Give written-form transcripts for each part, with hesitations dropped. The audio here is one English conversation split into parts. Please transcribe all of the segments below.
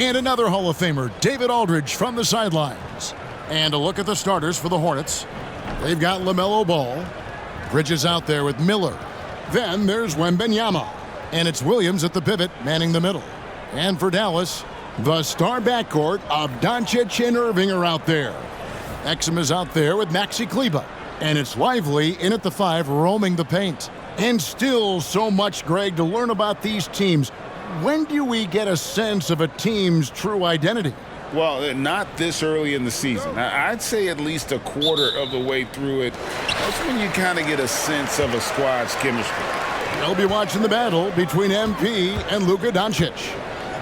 And another Hall of Famer, David Aldridge, from the sidelines. And a look at the starters for the Hornets. They've got LaMelo Ball. Bridges out there with Miller. Then there's Wembanyama. And it's Williams at the pivot, manning the middle. And for Dallas, the star backcourt of Doncic and Irving are out there. Exum is out there with Maxi Kleber. And it's Lively in at the 5, roaming the paint. And still so much, Greg, to learn about these teams. When do we get a sense of a team's true identity? Well, not this early in the season. I'd say at least a quarter of the way through it. That's when you kind of get a sense of a squad's chemistry. We'll be watching the battle between MP and Luka Doncic.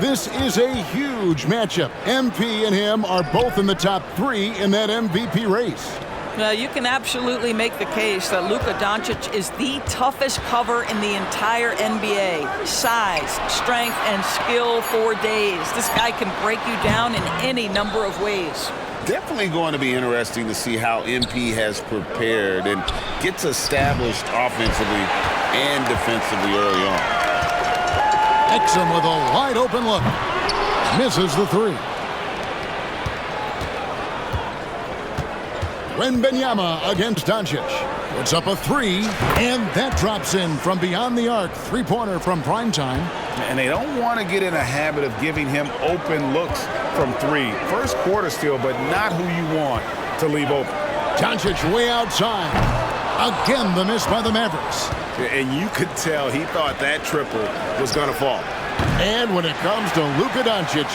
This is a huge matchup. MP and him are both in the top 3 in that MVP race. Now, you can absolutely make the case that Luka Doncic is the toughest cover in the entire NBA. Size, strength, and skill for days. This guy can break you down in any number of ways. Definitely going to be interesting to see how MP has prepared and gets established offensively and defensively early on. Exum with a wide open look. Misses the 3. Wembanyama against Doncic. Puts up a 3, and that drops in from beyond the arc. 3-pointer from primetime. And they don't want to get in a habit of giving him open looks from 3. First quarter still, but not who you want to leave open. Doncic way outside. Again, the miss by the Mavericks. And you could tell he thought that triple was going to fall. And when it comes to Luka Doncic,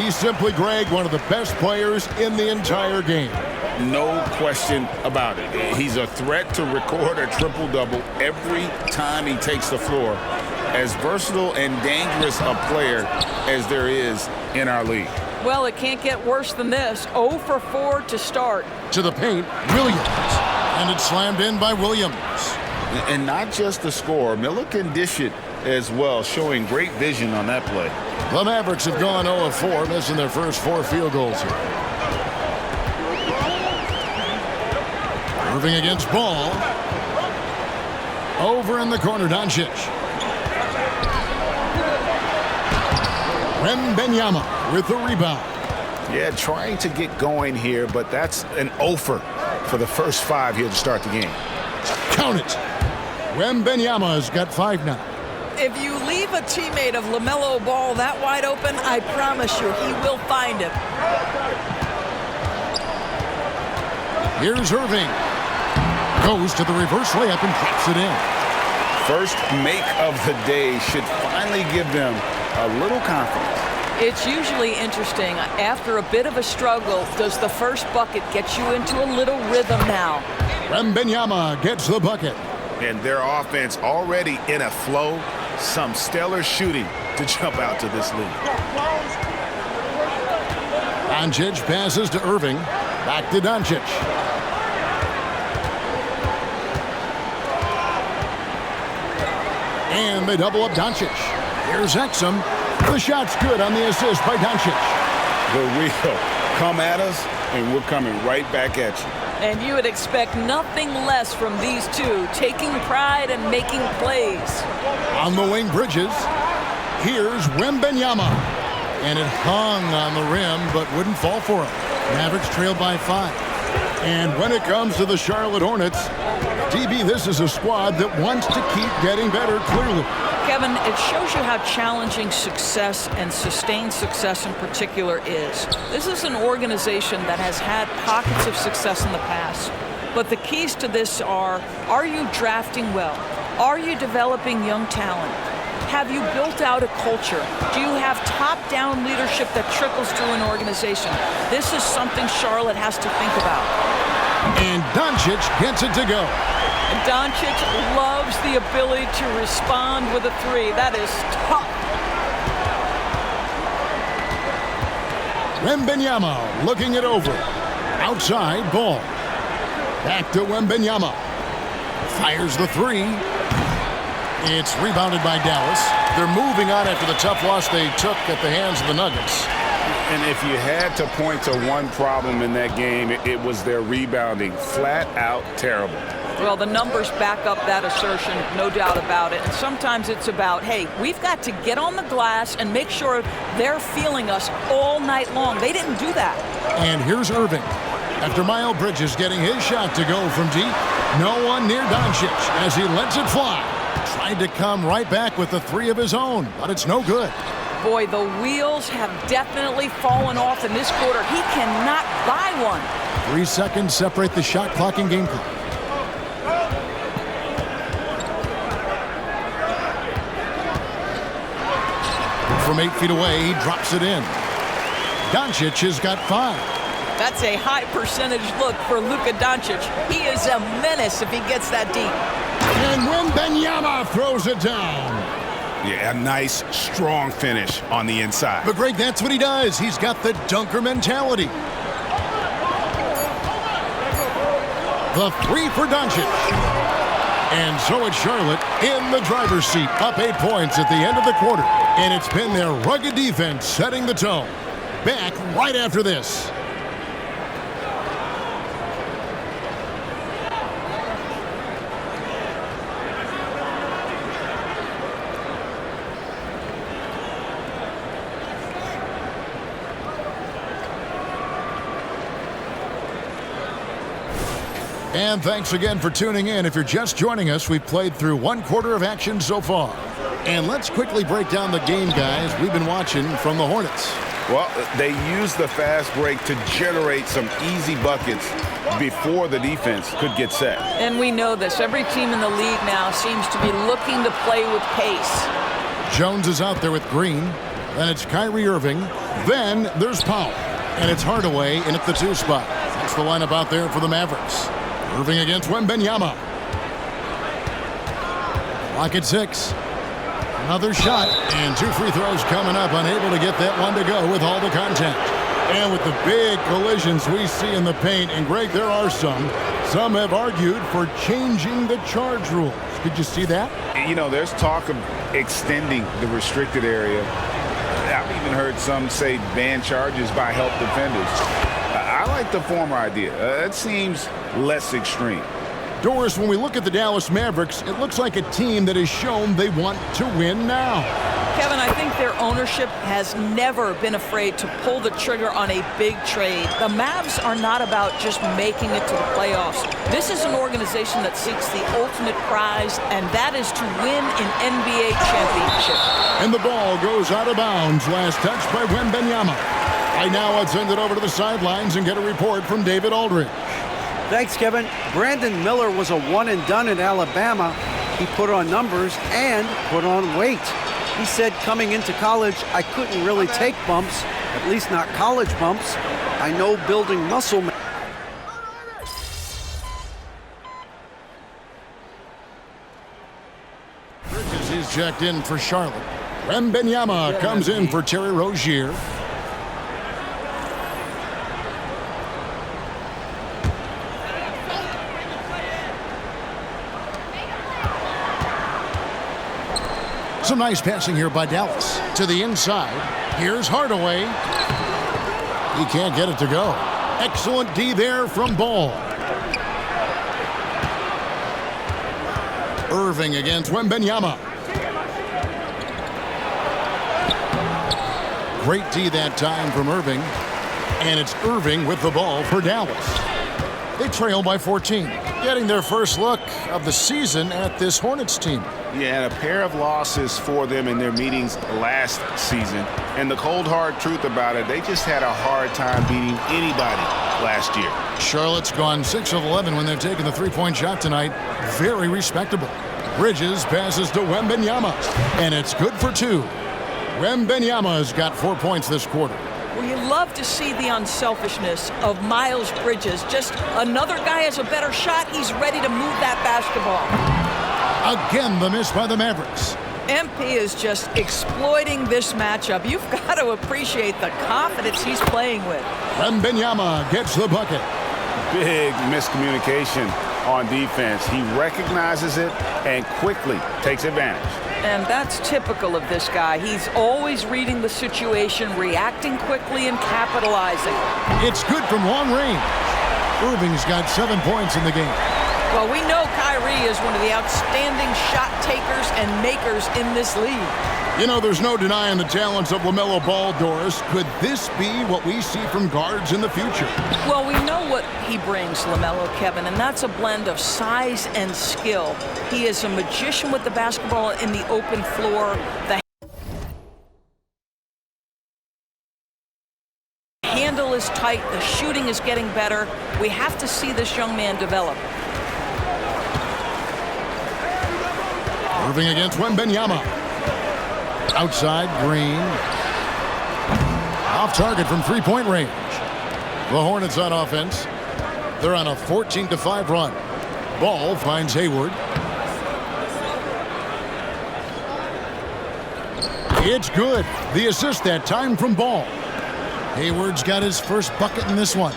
he's simply, Greg, one of the best players in the entire game. No question about it. He's a threat to record a triple-double every time he takes the floor. As versatile and dangerous a player as there is in our league. Well, it can't get worse than this. 0 for 4 to start. To the paint, Williams. And it's slammed in by Williams. And not just the score. Miller can dish it as well, showing great vision on that play. The Mavericks have gone 0 of 4, missing their first 4 field goals here. Irving against Ball. Over in the corner, Doncic. Wembanyama with the rebound. Yeah, trying to get going here, but that's an offer for the first 5 here to start the game. Count it. Wembanyama has got 5 now. If you leave a teammate of LaMelo Ball that wide open, I promise you he will find him. Here's Irving. Goes to the reverse layup and drops it in. First make of the day should finally give them a little confidence. It's usually interesting. After a bit of a struggle, does the first bucket get you into a little rhythm now? Wembanyama gets the bucket. And their offense already in a flow. Some stellar shooting to jump out to this lead. Doncic passes to Irving. Back to Doncic. And they double up Doncic. Here's Exum. The shot's good on the assist by Doncic. The real come at us, and we're coming right back at you. And you would expect nothing less from these two, taking pride and making plays. On the wing, Bridges. Here's Wembanyama. And it hung on the rim, but wouldn't fall for him. Mavericks trailed by 5. And when it comes to the Charlotte Hornets, DB, this is a squad that wants to keep getting better, clearly. Kevin, it shows you how challenging success and sustained success in particular is. This is an organization that has had pockets of success in the past. But the keys to this are you drafting well? Are you developing young talent? Have you built out a culture? Do you have top-down leadership that trickles through an organization? This is something Charlotte has to think about. And Doncic gets it to go. Doncic loves the ability to respond with a 3. That is tough. Wembanyama looking it over. Outside, Ball. Back to Wembanyama. Fires the 3. It's rebounded by Dallas. They're moving on after the tough loss they took at the hands of the Nuggets. And if you had to point to one problem in that game, it was their rebounding. Flat out terrible. Well, the numbers back up that assertion, no doubt about it. And sometimes it's about, hey, we've got to get on the glass and make sure they're feeling us all night long. They didn't do that. And here's Irving. After Miles Bridges getting his shot to go from deep, no one near Doncic as he lets it fly. Tried to come right back with the three of his own, but it's no good. Boy, the wheels have definitely fallen off in this quarter. He cannot buy one. 3 seconds separate the shot clock and game clock. From 8 feet away, he drops it in. Doncic has got 5. That's a high percentage look for Luka Doncic. He is a menace if he gets that deep. And Wembanyama throws it down. Yeah, a nice, strong finish on the inside. But, Greg, that's what he does. He's got the dunker mentality. The three for Doncic. And so it's Charlotte in the driver's seat, up 8 points at the end of the quarter. And it's been their rugged defense setting the tone. Back right after this. And thanks again for tuning in. If you're just joining us, we've played through 1 quarter of action so far. And let's quickly break down the game, guys, we've been watching from the Hornets. Well, they used the fast break to generate some easy buckets before the defense could get set. And we know this. Every team in the league now seems to be looking to play with pace. Jones is out there with Green. Then it's Kyrie Irving. Then there's Powell. And it's Hardaway in at the 2 spot. That's the lineup out there for the Mavericks. Irving against Wembanyama. Clock at 6. Another shot, and 2 free throws coming up, unable to get that one to go with all the contact. And with the big collisions we see in the paint, and Greg, there are some have argued for changing the charge rules. Did you see that? You know, there's talk of extending the restricted area. I've even heard some say ban charges by help defenders. I like the former idea. It seems less extreme. Doris, when we look at the Dallas Mavericks, it looks like a team that has shown they want to win now. Kevin, I think their ownership has never been afraid to pull the trigger on a big trade. The Mavs are not about just making it to the playoffs. This is an organization that seeks the ultimate prize, and that is to win an NBA championship. And the ball goes out of bounds. Last touch by Wembanyama. Right now, let's send it over to the sidelines and get a report from David Aldridge. Thanks, Kevin. Brandon Miller was a one-and-done in Alabama. He put on numbers and put on weight. He said coming into college, I couldn't really take bumps, at least not college bumps. I know building muscle. Bridges is checked in for Charlotte. Wembanyama comes in for Terry Rozier. Some nice passing here by Dallas. To the inside. Here's Hardaway. He can't get it to go. Excellent D there from Ball. Irving against Wembanyama. Great D that time from Irving. And it's Irving with the ball for Dallas. They trail by 14. Getting their first look of the season at this Hornets team. Yeah, and a pair of losses for them in their meetings last season. And the cold, hard truth about it, they just had a hard time beating anybody last year. Charlotte's gone 6 of 11 when they've taken the three-point shot tonight. Very respectable. Bridges passes to Wembanyama, and it's good for 2. Wembanyama's got 4 points this quarter. Well, you love to see the unselfishness of Miles Bridges. Just another guy has a better shot. He's ready to move that basketball. Again, the miss by the Mavericks. MP is just exploiting this matchup. You've got to appreciate the confidence he's playing with. Wembanyama gets the bucket. Big miscommunication on defense. He recognizes it and quickly takes advantage. And that's typical of this guy. He's always reading the situation, reacting quickly, and capitalizing. It's good from long range. Irving's got 7 points in the game. Well, we know Kyrie is one of the outstanding shot takers and makers in this league. You know, there's no denying the talents of LaMelo Ball, Doris. Could this be what we see from guards in the future? Well, we know what he brings, LaMelo, Kevin, and that's a blend of size and skill. He is a magician with the basketball in the open floor. The handle is tight. The shooting is getting better. We have to see this young man develop. Irving against Wembanyama. Outside, Green. Off target from three-point range. The Hornets on offense. They're on a 14-5 run. Ball finds Hayward. It's good. The assist that time from Ball. Hayward's got his first bucket in this one.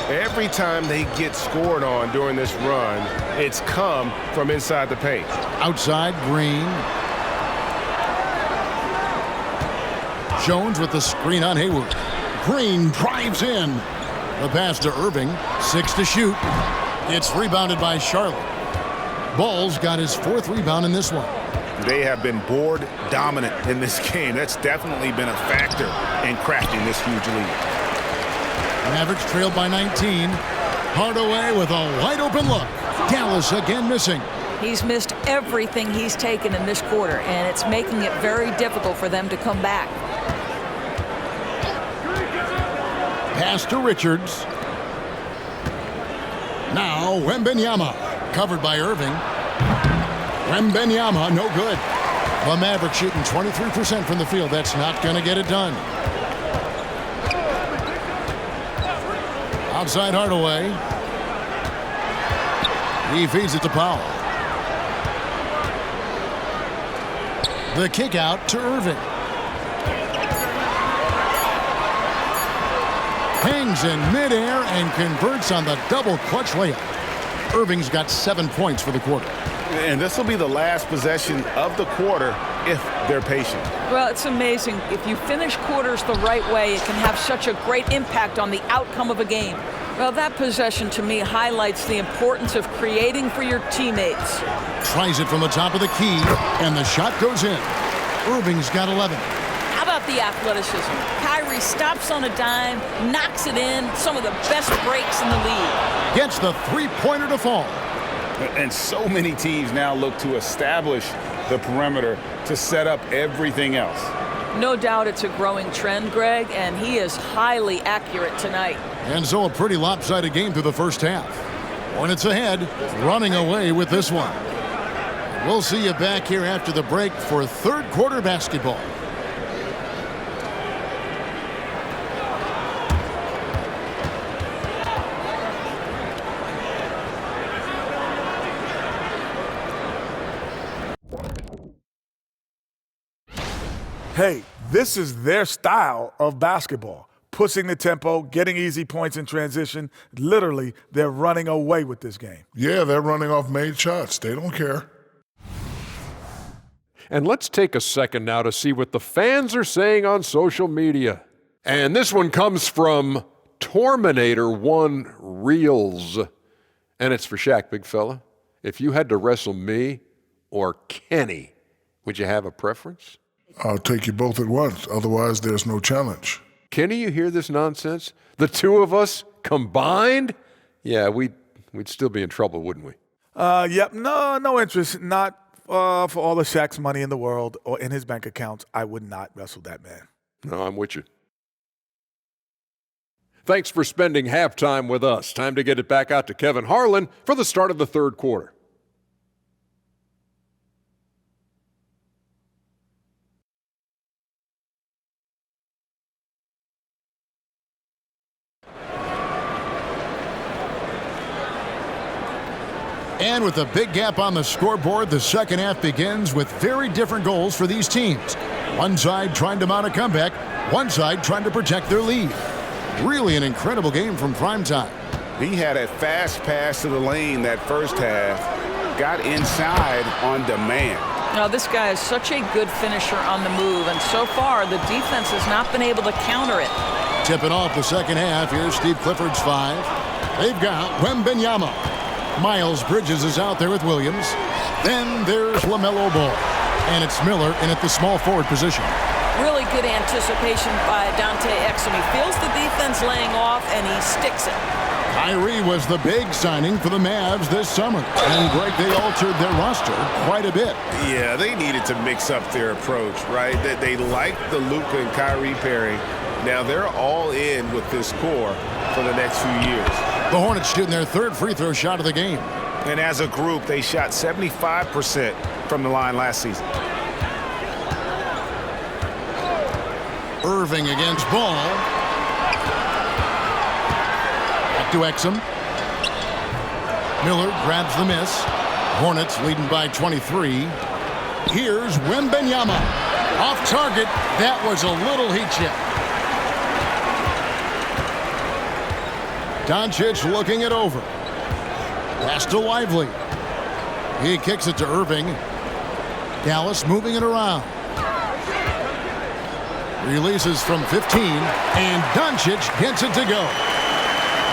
Every time they get scored on during this run, it's come from inside the paint. Outside, Green. Jones with the screen on Hayward. Green drives in. The pass to Irving. 6 to shoot. It's rebounded by Charlotte. Ball's got his 4th rebound in this one. They have been board dominant in this game. That's definitely been a factor in crafting this huge lead. Mavericks trailed by 19. Hardaway with a wide open look. Dallas again missing. He's missed everything he's taken in this quarter, and it's making it very difficult for them to come back. Pass to Richards. Now Wembanyama. Covered by Irving. Wembanyama, no good. The Mavericks shooting 23% from the field. That's not going to get it done. Outside Hardaway. He feeds it to Powell. The kick out to Irving. Hangs in midair and converts on the double clutch layup. Irving's got 7 points for the quarter. And this will be the last possession of the quarter if they're patient. Well, it's amazing. If you finish quarters the right way, it can have such a great impact on the outcome of a game. Well, that possession to me highlights the importance of creating for your teammates. Tries it from the top of the key, and the shot goes in. Irving's got 11. How about the athleticism? Kyrie stops on a dime, knocks it in, some of the best breaks in the league. Gets the three-pointer to fall. And so many teams now look to establish the perimeter to set up everything else. No doubt it's a growing trend, Greg, and he is highly accurate tonight. And so a pretty lopsided game through the first half. Hornets ahead, running away with this one. We'll see you back here after the break for third quarter basketball. Hey, this is their style of basketball. Pushing the tempo, getting easy points in transition. Literally, they're running away with this game. Yeah, they're running off made shots. They don't care. And let's take a second now to see what the fans are saying on social media. And this one comes from Torminator1 Reels. And it's for Shaq, big fella. If you had to wrestle me or Kenny, would you have a preference? I'll take you both at once. Otherwise, there's no challenge. Kenny, you hear this nonsense? The two of us combined? Yeah, we'd still be in trouble, wouldn't we? Yep, no interest. Not for all the Shaq's money in the world or in his bank accounts. I would not wrestle that man. No, I'm with you. Thanks for spending halftime with us. Time to get it back out to Kevin Harlan for the start of the third quarter. And with a big gap on the scoreboard, the second half begins with very different goals for these teams. One side trying to mount a comeback, one side trying to protect their lead. Really an incredible game from primetime. He had a fast pass to the lane that first half, got inside on demand. Now, this guy is such a good finisher on the move, and so far the defense has not been able to counter it. Tipping off the second half, here's Steve Clifford's 5. They've got Wembanyama. Miles Bridges is out there with Williams. Then there's LaMelo Ball. And it's Miller in at the small forward position. Really good anticipation by Dante Exum. He feels the defense laying off, and he sticks it. Kyrie was the big signing for the Mavs this summer. And, Greg, they altered their roster quite a bit. Yeah, they needed to mix up their approach, right? They liked the Luka and Kyrie pairing. Now they're all in with this core for the next few years. The Hornets shooting their third free throw shot of the game. And as a group, they shot 75% from the line last season. Irving against Ball. Back to Exum. Miller grabs the miss. Hornets leading by 23. Here's Wembanyama. Off target. That was a little heat check. Doncic looking it over. Pass to Lively. He kicks it to Irving. Dallas moving it around. Releases from 15, and Doncic gets it to go.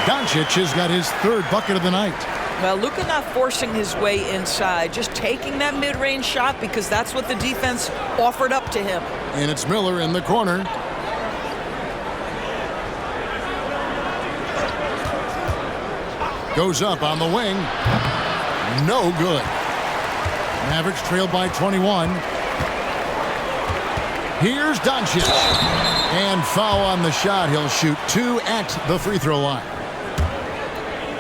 Doncic has got his third bucket of the night. Well, Luka not forcing his way inside, just taking that mid-range shot because that's what the defense offered up to him. And it's Miller in the corner. Goes up on the wing. No good. Mavericks trailed by 21. Here's Doncic. And foul on the shot. He'll shoot 2 at the free throw line.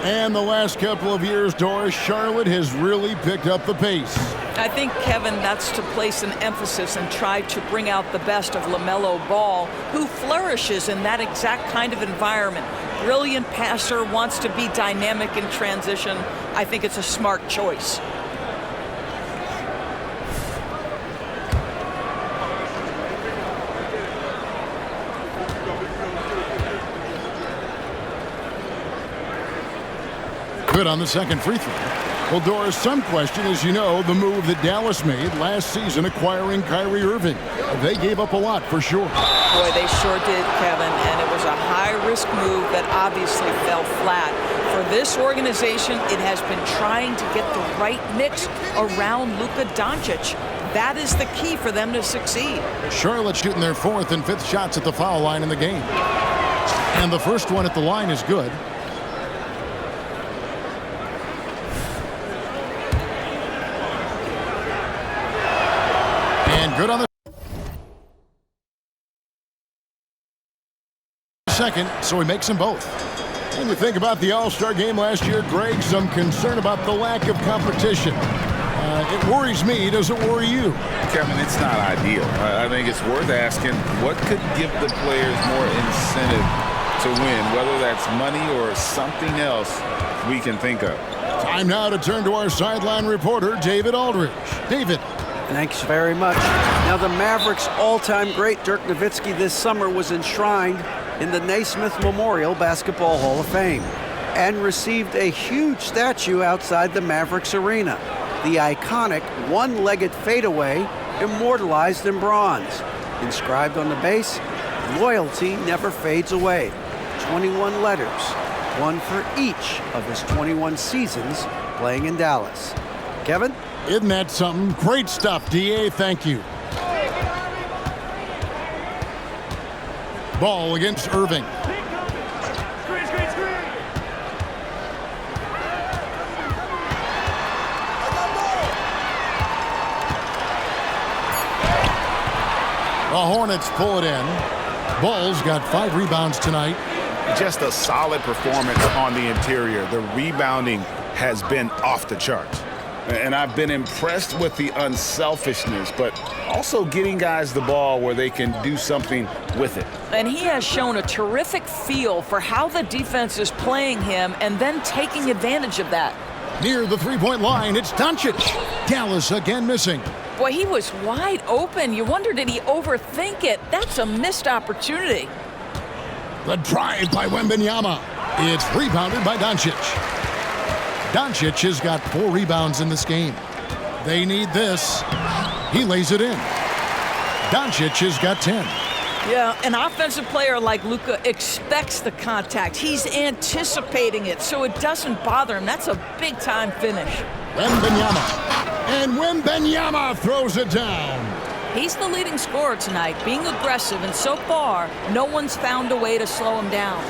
And the last couple of years, Doris, Charlotte has really picked up the pace. I think, Kevin, that's to place an emphasis and try to bring out the best of LaMelo Ball, who flourishes in that exact kind of environment. Brilliant passer, wants to be dynamic in transition. I think it's a smart choice. Good on the second free throw. Well, Doris, some question, as you know, the move that Dallas made last season acquiring Kyrie Irving. They gave up a lot for sure. Boy, they sure did, Kevin, and it was a high-risk move that obviously fell flat. For this organization, it has been trying to get the right mix around Luka Doncic. That is the key for them to succeed. Charlotte shooting their 4th and 5th shots at the foul line in the game. And the first one at the line is good. And good on the second, so he makes them both. When you think about the All-Star game last year, Greg, some concern about the lack of competition. It worries me. Does it worry you? Kevin, it's not ideal. I think it's worth asking what could give the players more incentive to win, whether that's money or something else we can think of. Time now to turn to our sideline reporter, David Aldridge. David. Thanks very much. Now, the Mavericks' all-time great Dirk Nowitzki this summer was enshrined in the Naismith Memorial Basketball Hall of Fame and received a huge statue outside the Mavericks arena. The iconic one-legged fadeaway immortalized in bronze. Inscribed on the base, loyalty never fades away. 21 letters, one for each of his 21 seasons playing in Dallas. Kevin? Isn't that something? Great stuff, D.A. Thank you. Ball against Irving. The Hornets pull it in. Ball's got 5 rebounds tonight. Just a solid performance on the interior. The rebounding has been off the charts. And I've been impressed with the unselfishness, but also getting guys the ball where they can do something with it. And he has shown a terrific feel for how the defense is playing him and then taking advantage of that. Near the three-point line, it's Doncic. Dallas again missing. Boy, he was wide open. You wonder, did he overthink it? That's a missed opportunity. The drive by Wembanyama. It's rebounded by Doncic. Doncic has got 4 rebounds in this game. They need this. He lays it in. Doncic has got 10. Yeah, an offensive player like Luka expects the contact. He's anticipating it, so it doesn't bother him. That's a big-time finish. Wembanyama. And Wembanyama throws it down. He's the leading scorer tonight, being aggressive, and so far, no one's found a way to slow him down.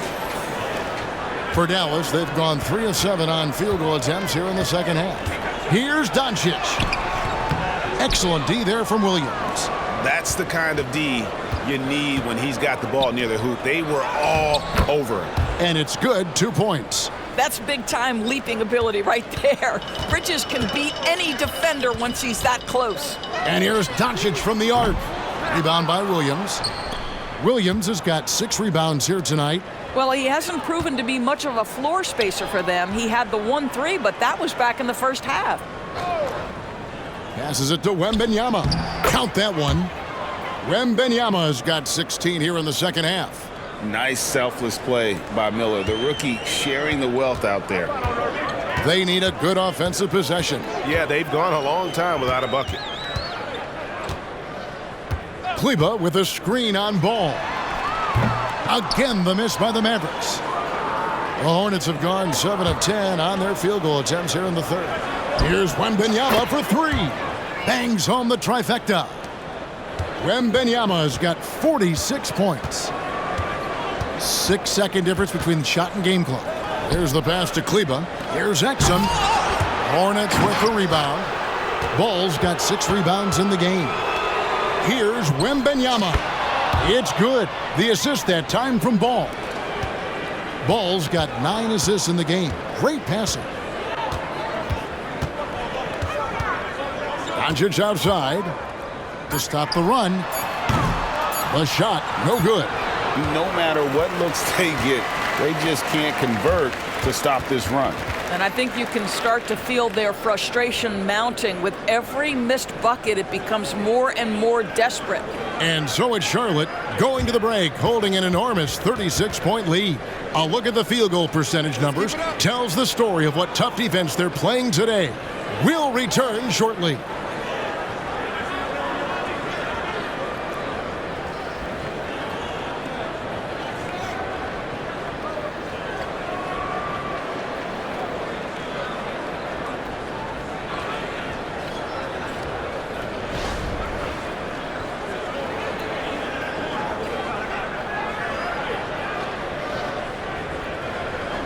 For Dallas, they've gone 3 of 7 on field goal attempts here in the second half. Here's Doncic. Excellent D there from Williams. That's the kind of D you need when he's got the ball near the hoop. They were all over him. And it's good, 2 points. That's big-time leaping ability right there. Bridges can beat any defender once he's that close. And here's Doncic from the arc. Rebound by Williams. Williams has got 6 rebounds here tonight. Well, he hasn't proven to be much of a floor spacer for them. He had the 1-3, but that was back in the first half. Passes it to Wembanyama. Count that one. Wembanyama has got 16 here in the second half. Nice selfless play by Miller. The rookie sharing the wealth out there. They need a good offensive possession. Yeah, they've gone a long time without a bucket. Kleba with a screen on Ball. Again, the miss by the Mavericks. The Hornets have gone 7 of 10 on their field goal attempts here in the third. Here's Wembanyama for 3. Bangs home the trifecta. Wembanyama has got 46 points. 6-second difference between shot and game clock. There's the pass to Kleba. Here's Exum. Hornets with the rebound. Ball's got 6 rebounds in the game. Here's Wembanyama. It's good. The assist that time from Ball. Ball's got 9 assists in the game. Great passing. Doncic outside to stop the run. The shot, no good. No matter what looks they get, they just can't convert to stop this run. And I think you can start to feel their frustration mounting. With every missed bucket, it becomes more and more desperate. And so it's Charlotte going to the break, holding an enormous 36-point lead. A look at the field goal percentage numbers tells the story of what tough defense they're playing today. We'll return shortly.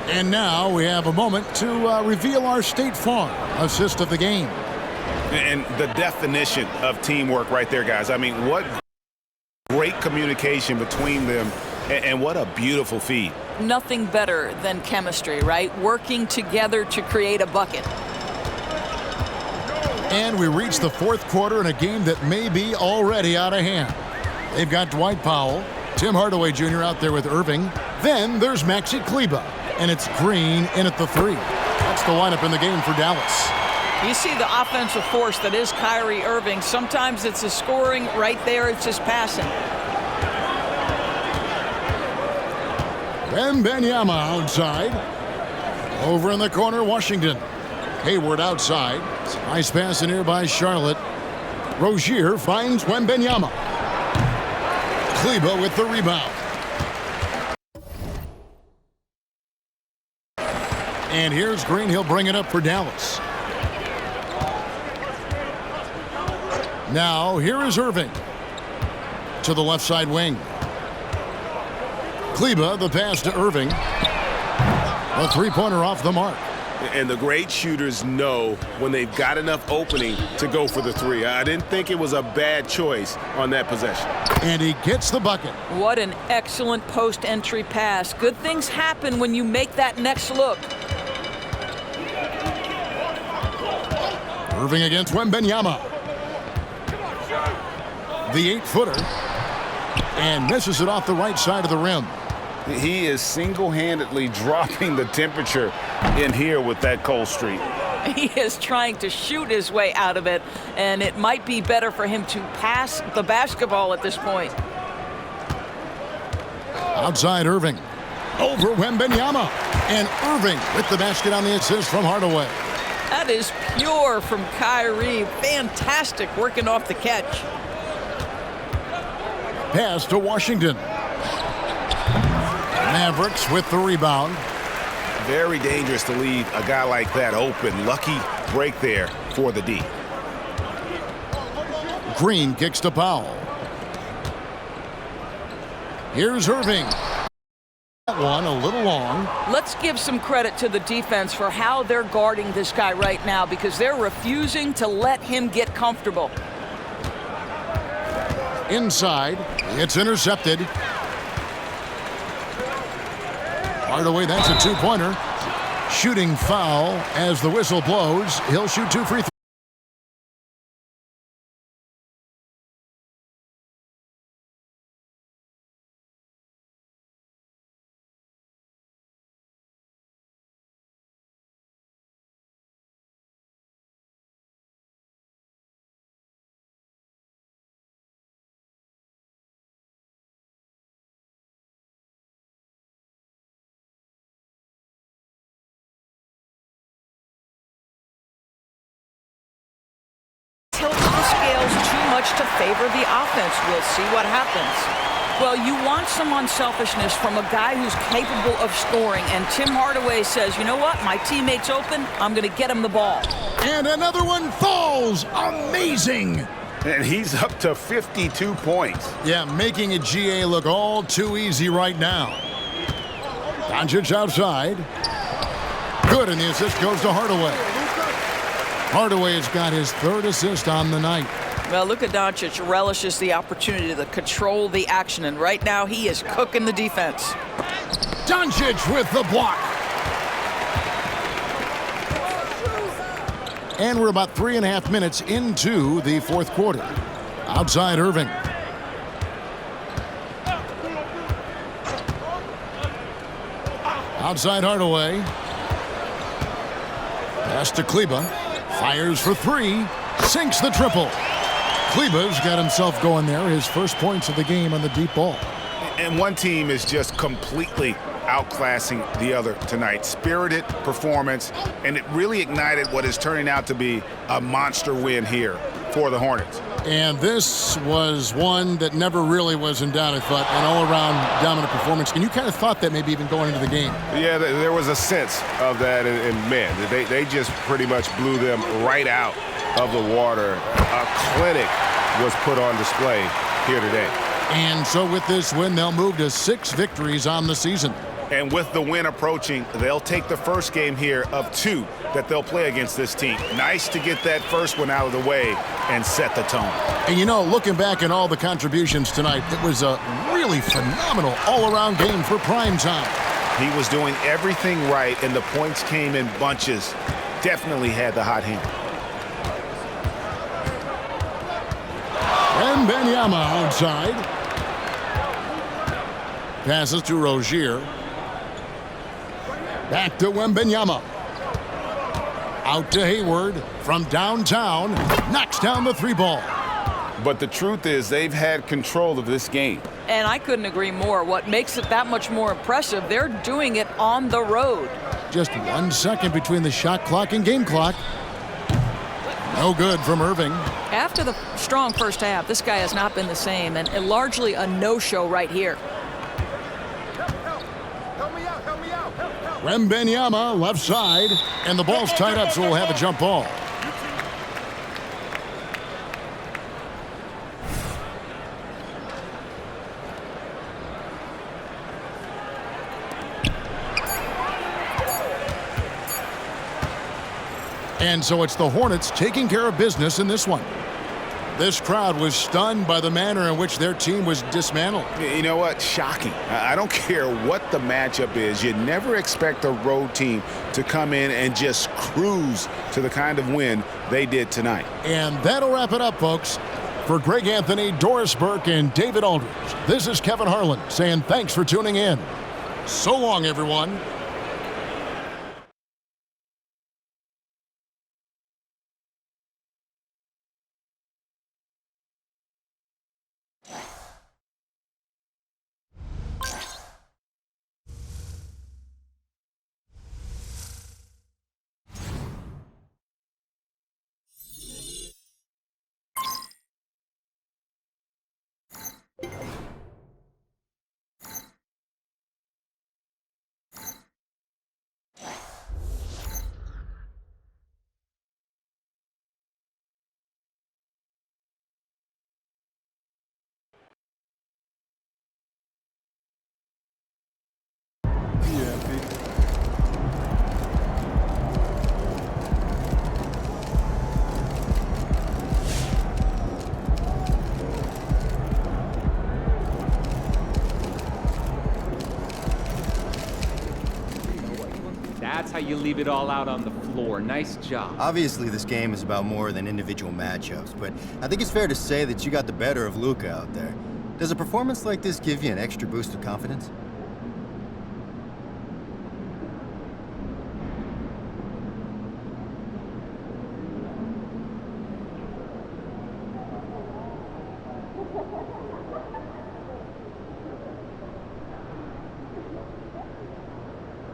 And now we have a moment to reveal our State Farm assist of the game. And the definition of teamwork right there, guys. I mean, what great communication between them, and what a beautiful feed. Nothing better than chemistry, right? Working together to create a bucket. And we reach the fourth quarter in a game that may be already out of hand. They've got Dwight Powell, Tim Hardaway Jr. out there with Irving. Then there's Maxi Kleba. And it's Green in at the 3. That's the lineup in the game for Dallas. You see the offensive force that is Kyrie Irving. Sometimes it's his scoring. Right there, it's his passing. Wembanyama outside. Over in the corner, Washington. Hayward outside. Nice pass in here by Charlotte. Rozier finds Wembanyama. Kleba with the rebound. And here's Green. He'll bring it up for Dallas. Now, here is Irving. To the left side wing. Kleba, the pass to Irving. A three-pointer off the mark. And the great shooters know when they've got enough opening to go for the 3. I didn't think it was a bad choice on that possession. And he gets the bucket. What an excellent post-entry pass. Good things happen when you make that next look. Irving against Wembanyama. The 8-footer. And misses it off the right side of the rim. He is single-handedly dropping the temperature in here with that cold streak. He is trying to shoot his way out of it, and it might be better for him to pass the basketball at this point. Outside Irving. Over Wembanyama. And Irving with the basket on the assist from Hardaway. That is pure from Kyrie. Fantastic working off the catch. pass to Washington. Mavericks with the rebound. Very dangerous to leave a guy like that open. Lucky break there for the D. Green kicks to Powell. Here's Irving. That one a little long. Let's give some credit to the defense for how they're guarding this guy right now, because they're refusing to let him get comfortable. Inside, it's intercepted. Hardaway, that's a two-pointer. Shooting foul as the whistle blows. He'll shoot 2 free throws. Tilt the scales too much to favor the offense. We'll see what happens. Well, you want some unselfishness from a guy who's capable of scoring, and Tim Hardaway says, you know what, my teammate's open, I'm going to get him the ball. And another one falls. Amazing. And he's up to 52 points. Yeah, making a GA look all too easy right now. Doncic outside. Good, and the assist goes to Hardaway. Hardaway has got his 3rd assist on the night. Well, Luka Doncic relishes the opportunity to control the action, and right now he is cooking the defense. Doncic with the block. And we're about 3.5 minutes into the 4th quarter. Outside Irving. Outside Hardaway. Pass to Kleba. Fires for 3. Sinks the triple. Kleba's got himself going there. His first points of the game on the deep ball. And one team is just completely outclassing the other tonight. Spirited performance, and it really ignited what is turning out to be a monster win here for the Hornets. And this was one that never really was in doubt, I thought, an all-around dominant performance. And you kind of thought that maybe even going into the game. Yeah, there was a sense of that, and man, they just pretty much blew them right out of the water. A clinic was put on display here today. And so with this win, they'll move to 6 victories on the season. And with the win approaching, they'll take the first game here of 2 that they'll play against this team. Nice to get that first one out of the way and set the tone. And you know, looking back at all the contributions tonight, it was a really phenomenal all-around game for prime time. He was doing everything right, and the points came in bunches. Definitely had the hot hand. Wembanyama outside. Passes to Rozier. Back to Wembanyama. Out to Hayward from downtown. Knocks down the 3-ball. But the truth is they've had control of this game. And I couldn't agree more. What makes it that much more impressive, they're doing it on the road. Just 1 second between the shot clock and game clock. No good from Irving. After the strong first half, this guy has not been the same, and largely a no-show right here. Wembanyama left side, and the ball's tied up, so we'll have a jump ball. And so it's the Hornets taking care of business in this one. This crowd was stunned by the manner in which their team was dismantled. You know what? Shocking. I don't care what the matchup is. You never expect a road team to come in and just cruise to the kind of win they did tonight. And that'll wrap it up, folks. For Greg Anthony, Doris Burke, and David Aldridge, this is Kevin Harlan saying thanks for tuning in. So long, everyone. You That's how you leave it all out on the floor. Nice job. Obviously, this game is about more than individual matchups, but I think it's fair to say that you got the better of Luka out there. Does a performance like this give you an extra boost of confidence?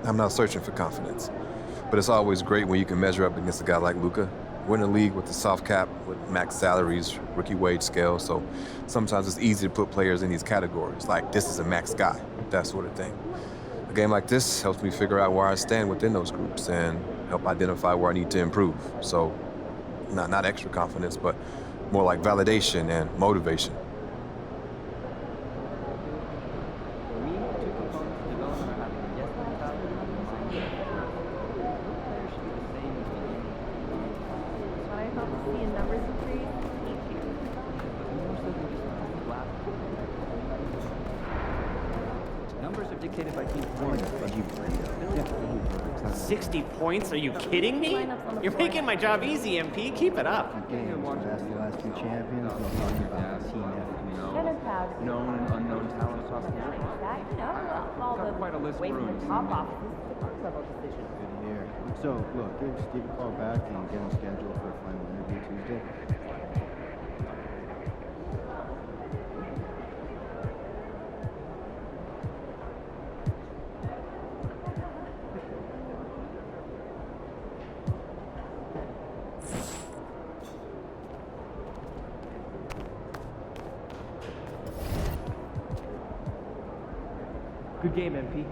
I'm not searching for confidence, but it's always great when you can measure up against a guy like Luka. We're in a league with the soft cap, with max salaries, rookie wage scale, so sometimes it's easy to put players in these categories, like this is a max guy, that sort of thing. A game like this helps me figure out where I stand within those groups and help identify where I need to improve. So, not extra confidence, but more like validation and motivation. Numbers are dictated by team performance. 60 points? Are you kidding me? You're making my job easy, MP. Keep it up. That's the last two champions. Known and unknown talent across the board. Got quite a list of rooms. Good to hear. So, look, give Steve a call back and get him scheduled for a final interview Tuesday. Good game, MP.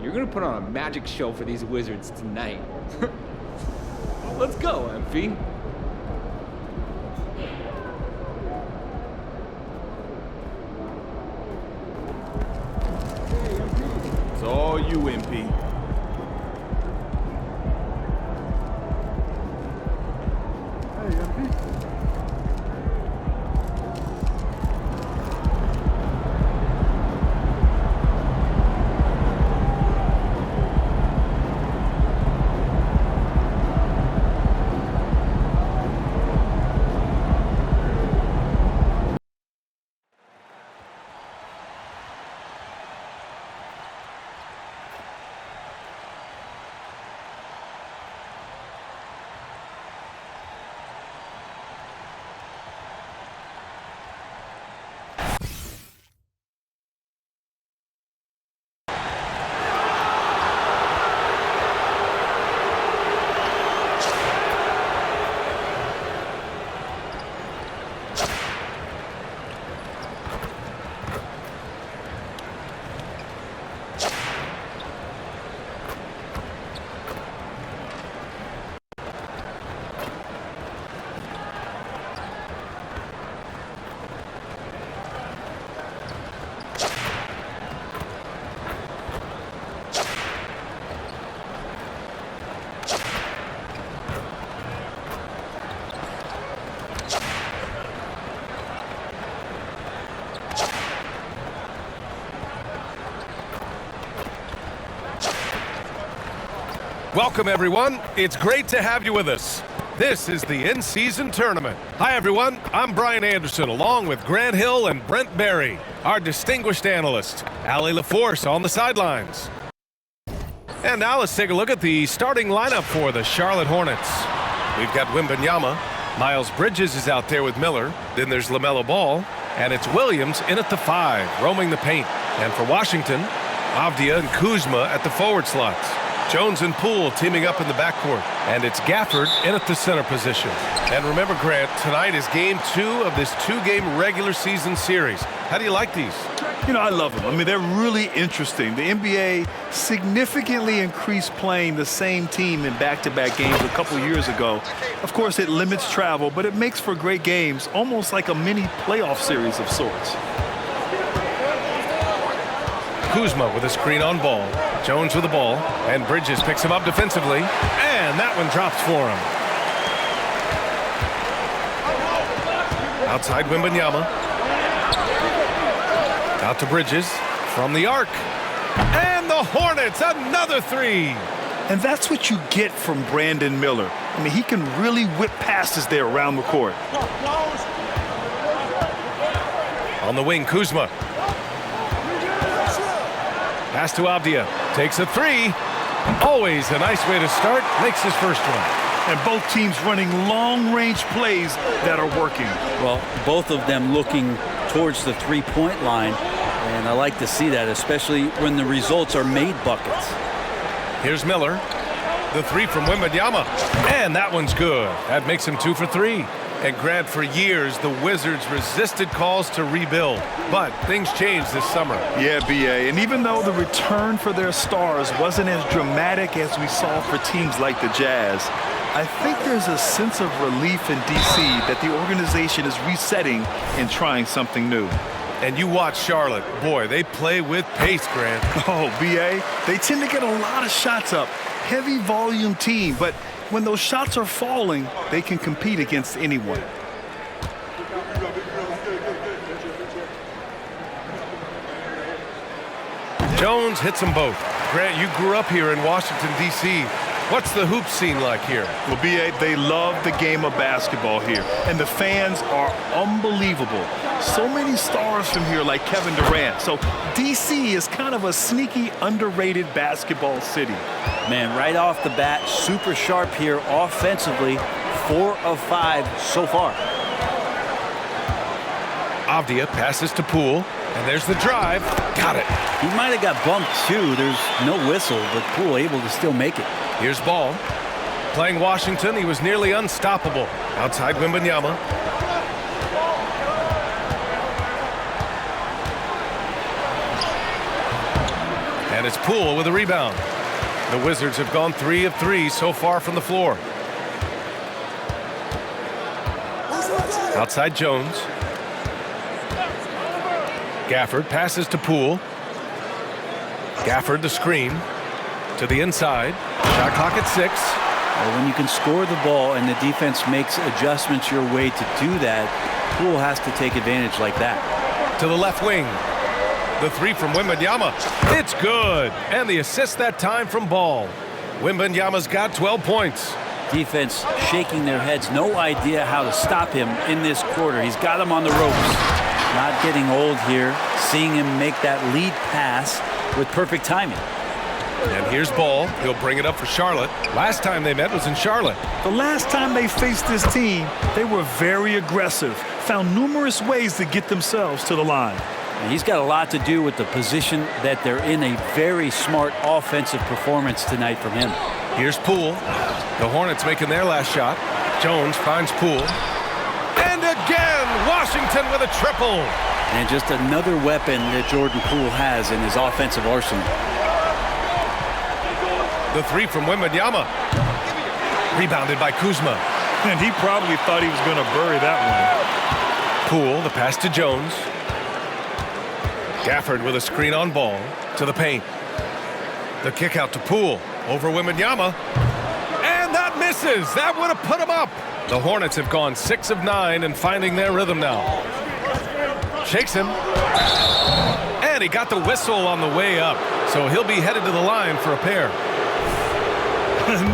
You're gonna put on a magic show for these Wizards tonight. Let's go, MP. It's all you, MP. Welcome, everyone. It's great to have you with us. This is the in-season tournament. Hi, everyone. I'm Brian Anderson, along with Grant Hill and Brent Berry, our distinguished analyst, Allie LaForce on the sidelines. And now let's take a look at the starting lineup for the Charlotte Hornets. We've got Wembanyama. Miles Bridges is out there with Miller. Then there's LaMelo Ball. And it's Williams in at the 5, roaming the paint. And for Washington, Avdia and Kuzma at the forward slots. Jones and Poole teaming up in the backcourt. And it's Gafford in at the center position. And remember, Grant, tonight is game 2 of this 2-game regular season series. How do you like these? You know, I love them. I mean, they're really interesting. The NBA significantly increased playing the same team in back-to-back games a couple years ago. Of course, it limits travel, but it makes for great games, almost like a mini playoff series of sorts. Kuzma with a screen on Ball. Jones with the ball. And Bridges picks him up defensively. And that one drops for him. Outside Wembanyama. Out to Bridges. From the arc. And the Hornets, another 3. And that's what you get from Brandon Miller. I mean, he can really whip passes there around the court. On the wing, Kuzma. Pass to Avdia. Takes a 3. Always a nice way to start. Makes his first one. And both teams running long-range plays that are working. Well, both of them looking towards the three-point line. And I like to see that, especially when the results are made buckets. Here's Miller. The 3 from Wembanyama. And that one's good. That makes him 2 for 3. And Grant, for years, the Wizards resisted calls to rebuild. But things changed this summer. Yeah, B.A. And even though the return for their stars wasn't as dramatic as we saw for teams like the Jazz, I think there's a sense of relief in D.C. that the organization is resetting and trying something new. And you watch Charlotte. Boy, they play with pace, Grant. Oh, B.A., they tend to get a lot of shots up. Heavy volume team, but when those shots are falling, they can compete against anyone. Jones hits them both. Grant, you grew up here in Washington, D.C. What's the hoop scene like here? Well, B.A., they love the game of basketball here, and the fans are unbelievable. So many stars from here like Kevin Durant. So D.C. is kind of a sneaky, underrated basketball city. Man, right off the bat, super sharp here offensively. 4 of 5 so far. Avdia passes to Poole, and there's the drive. Got it. He might have got bumped too. There's no whistle, but Poole able to still make it. Here's Ball. Playing Washington, he was nearly unstoppable. Outside Wembanyama. And it's Poole with a rebound. The Wizards have gone 3 of 3 so far from the floor. Outside Jones. Gafford passes to Poole. Gafford the screen to the inside. Shot clock at 6. Well, when you can score the ball and the defense makes adjustments your way to do that, Poole has to take advantage like that. To the left wing. The 3 from Wembanyama. It's good. And the assist that time from Ball. Wembanyama's got 12 points. Defense shaking their heads. No idea how to stop him in this quarter. He's got him on the ropes. Not getting old here. Seeing him make that lead pass with perfect timing. And here's Ball. He'll bring it up for Charlotte. Last time they met was in Charlotte. The last time they faced this team, they were very aggressive, found numerous ways to get themselves to the line. And he's got a lot to do with the position that they're in. A very smart offensive performance tonight from him. Here's Poole. The Hornets making their last shot. Jones finds Poole. And again, Washington with a triple. And just another weapon that Jordan Poole has in his offensive arsenal. The 3 from Wembanyama. Rebounded by Kuzma. And he probably thought he was going to bury that one. Poole, the pass to Jones. Gafford with a screen on Ball to the paint. The kick out to Poole over Wembanyama. And that misses. That would have put him up. The Hornets have gone 6 of 9 and finding their rhythm now. Shakes him. And he got the whistle on the way up. So he'll be headed to the line for a pair.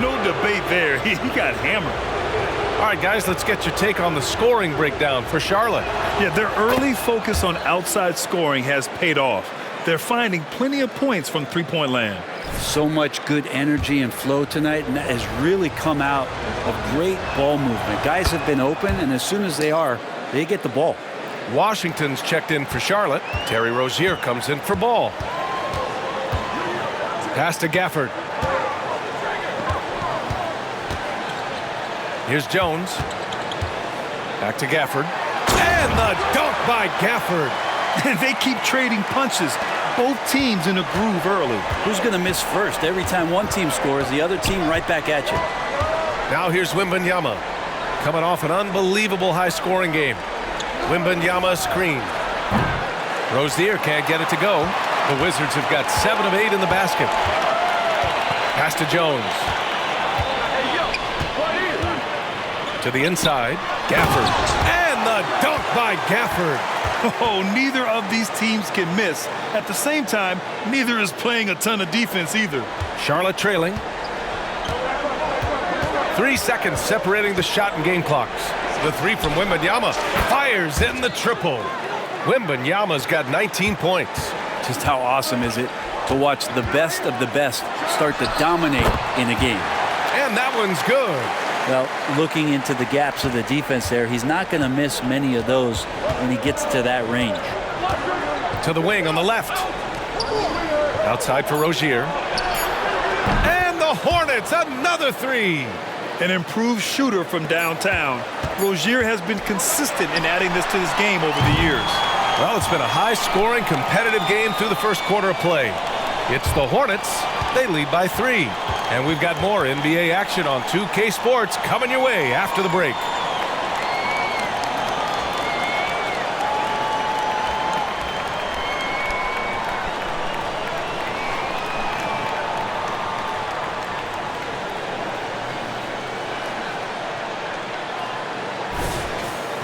No debate there. He got hammered. All right, guys, let's get your take on the scoring breakdown for Charlotte. Yeah, their early focus on outside scoring has paid off. They're finding plenty of points from three-point land. So much good energy and flow tonight, and that has really come out of great ball movement. Guys have been open, and as soon as they get the ball. Washington's checked in for Charlotte. Terry Rozier comes in for Ball. Pass to Gafford. Here's Jones. Back to Gafford. And the dunk by Gafford. And they keep trading punches. Both teams in a groove early. Who's going to miss first? Every time one team scores, the other team right back at you. Now here's Wembanyama. Coming off an unbelievable high-scoring game. Wembanyama screen. Rozier can't get it to go. The Wizards have got 7 of 8 in the basket. Pass to Jones. To the inside, Gafford. And the dunk by Gafford. Oh, neither of these teams can miss. At the same time, neither is playing a ton of defense either. Charlotte trailing. 3 seconds separating the shot and game clocks. The 3 from Wembanyama fires in the triple. Wembanyama's got 19 points. Just how awesome is it to watch the best of the best start to dominate in a game. And that one's good. Well, looking into the gaps of the defense there, he's not going to miss many of those when he gets to that range. To the wing on the left. Outside for Rozier. And the Hornets, another 3. An improved shooter from downtown. Rozier has been consistent in adding this to his game over the years. Well, it's been a high-scoring, competitive game through the first quarter of play. It's the Hornets. They lead by 3. And we've got more NBA action on 2K Sports coming your way after the break.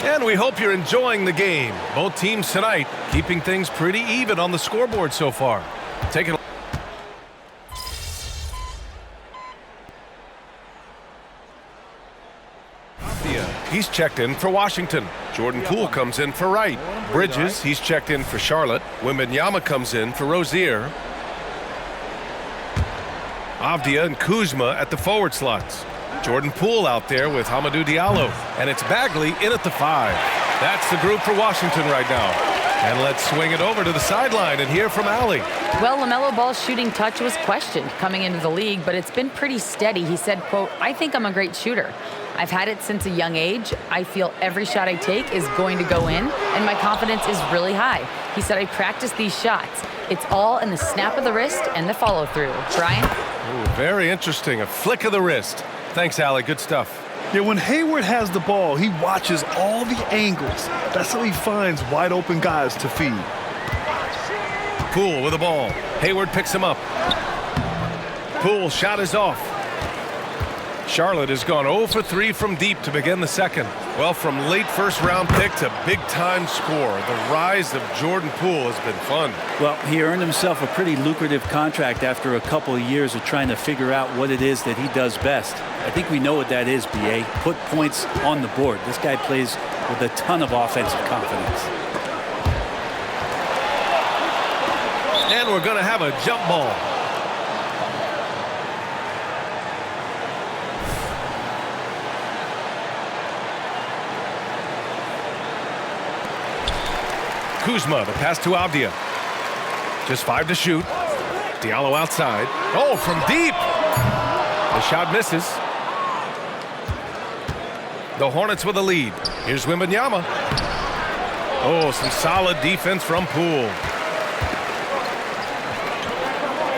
And we hope you're enjoying the game. Both teams tonight keeping things pretty even on the scoreboard so far. Taking He's checked in for Washington. Jordan Poole comes in for Wright. Bridges, he's checked in for Charlotte. Wembanyama comes in for Rozier. Avdia and Kuzma at the forward slots. Jordan Poole out there with Hamidou Diallo. And it's Bagley in at the 5. That's the group for Washington right now. And let's swing it over to the sideline and hear from Allie. Well, LaMelo Ball's shooting touch was questioned coming into the league, but it's been pretty steady. He said, quote, "I think I'm a great shooter. I've had it since a young age. I feel every shot I take is going to go in, and my confidence is really high." He said, "I practice these shots. It's all in the snap of the wrist and the follow-through." Brian? Ooh, very interesting. A flick of the wrist. Thanks, Allie. Good stuff. Yeah, when Hayward has the ball, he watches all the angles. That's how he finds wide open guys to feed. Poole with the ball. Hayward picks him up. Poole shot is off. Charlotte has gone 0 for 3 from deep to begin the second. Well, from late first-round pick to big-time scorer, the rise of Jordan Poole has been fun. Well, he earned himself a pretty lucrative contract after a couple of years of trying to figure out what it is that he does best. I think we know what that is, B.A. Put points on the board. This guy plays with a ton of offensive confidence. And we're going to have a jump ball. Kuzma, the pass to Avdia. Just 5 to shoot. Diallo outside. Oh, from deep. The shot misses. The Hornets with a lead. Here's Wembanyama. Oh, some solid defense from Poole.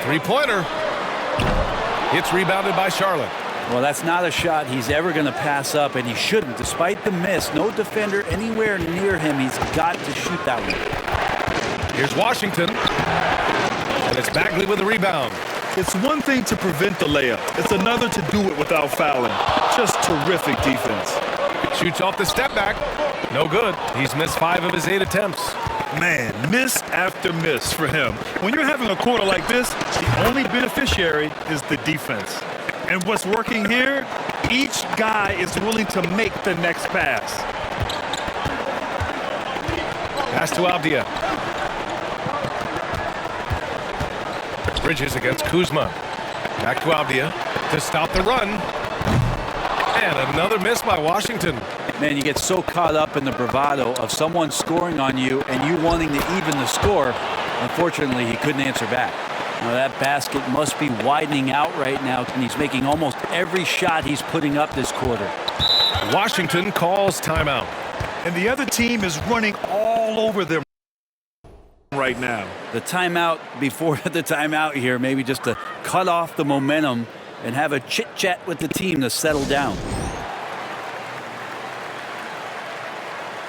Three-pointer. It's rebounded by Charlotte. Well, that's not a shot he's ever going to pass up, and he shouldn't. Despite the miss, no defender anywhere near him. He's got to shoot that one. Here's Washington. And it's Bagley with the rebound. It's one thing to prevent the layup. It's another to do it without fouling. Just terrific defense. Shoots off the step back. No good. He's missed 5 of his 8 attempts. Man, miss after miss for him. When you're having a quarter like this, the only beneficiary is the defense. And what's working here, each guy is willing to make the next pass. Pass to Avdia. Bridges against Kuzma. Back to Avdia to stop the run. And another miss by Washington. Man, you get so caught up in the bravado of someone scoring on you and you wanting to even the score. Unfortunately, he couldn't answer back. Now that basket must be widening out right now, and he's making almost every shot he's putting up this quarter. Washington calls timeout. And the other team is running all over them right now. The timeout before the timeout here, maybe just to cut off the momentum and have a chit-chat with the team to settle down.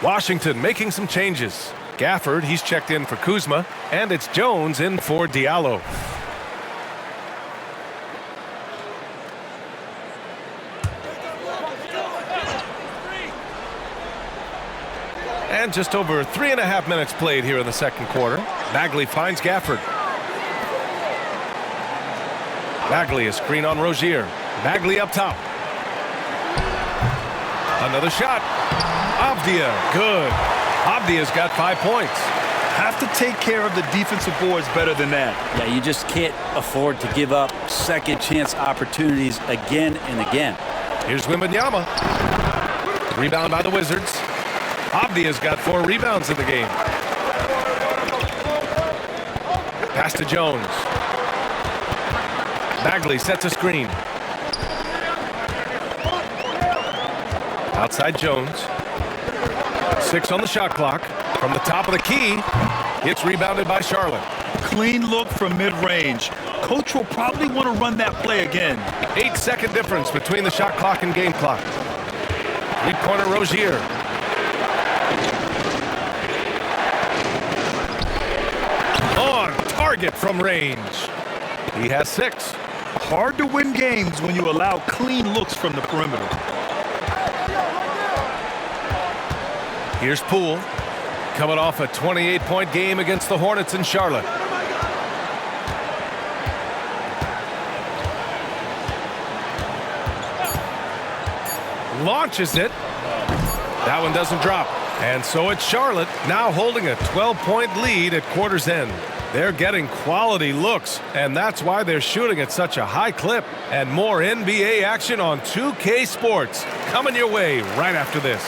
Washington making some changes. Gafford, he's checked in for Kuzma, and it's Jones in for Diallo. And just over 3.5 minutes played here in the second quarter. Bagley finds Gafford. Bagley, a screen on Rozier. Bagley up top. Another shot. Avdia, good. Avdia's got 5 points. Have to take care of the defensive boards better than that. Yeah, you just can't afford to give up second chance opportunities again and again. Here's Wembanyama. Rebound by the Wizards. Avdia's got 4 rebounds in the game. Pass to Jones. Bagley sets a screen. Outside Jones. 6 on the shot clock. From the top of the key, it's rebounded by Charlotte. Clean look from mid-range. Coach will probably want to run that play again. 8-second difference between the shot clock and game clock. Three-pointer Rozier. On target from range. He has 6. Hard to win games when you allow clean looks from the perimeter. Here's Poole, coming off a 28-point game against the Hornets in Charlotte. Launches it. That one doesn't drop. And so it's Charlotte now holding a 12-point lead at quarter's end. They're getting quality looks, and that's why they're shooting at such a high clip. And more NBA action on 2K Sports coming your way right after this.